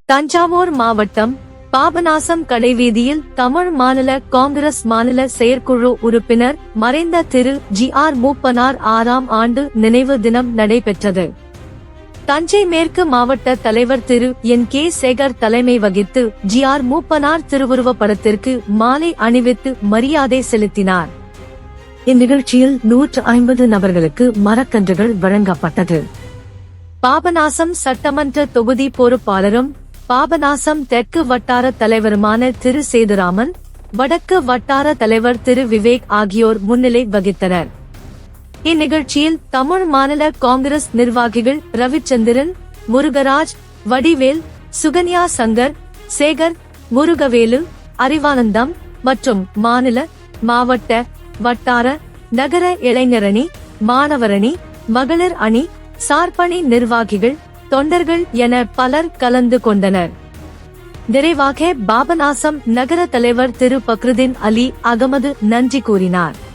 தஞ்சாவூர் மாவட்டம் பாபநாசம் கடைவீதியில் தமிழ் மாநில காங்கிரஸ் மாநில செயற்குழு உறுப்பினர் மறைந்த திரு ஜி.ஆர். மூப்பனார் 6ஆம் ஆண்டு நினைவு தினம் நடைபெற்றது. தஞ்சை மேற்கு மாவட்ட தலைவர் திரு என்.கே. சேகர் தலைமை வகித்து ஜி.ஆர். மூப்பனார் திருவுருவப் படத்திற்கு மாலை அணிவித்து மரியாதை செலுத்தினார். இந்நிகழ்ச்சியில் 150 நபர்களுக்கு மரக்கன்றுகள் வழங்கப்பட்டது. பாபநாசம் சட்டமன்ற தொகுதி பொறுப்பாளரும் பாபநாசம் தெற்கு வட்டார தலைவருமான திரு சேதுராமன், வடக்கு வட்டார தலைவர் திரு விவேக் ஆகியோர் முன்னிலை வகித்தனர். இந்நிகழ்ச்சியில் தமிழ் மாநில காங்கிரஸ் நிர்வாகிகள் ரவிச்சந்திரன், முருகராஜ், வடிவேல், சுகன்யா சங்கர், சேகர், முருகவேலு, அறிவானந்தம் மற்றும் மாநில, மாவட்ட, வட்டார, நகர இளைஞரணி, மாணவரணி, மகளிர் அணி, சார்பணி நிர்வாகிகள், தொண்டர்கள் என பலர் கலந்து கொண்டனர். நிறைவாக பாபநாசம் நகர தலைவர் திரு பக்ருதீன் அலி அகமது நன்றி கூறினார்.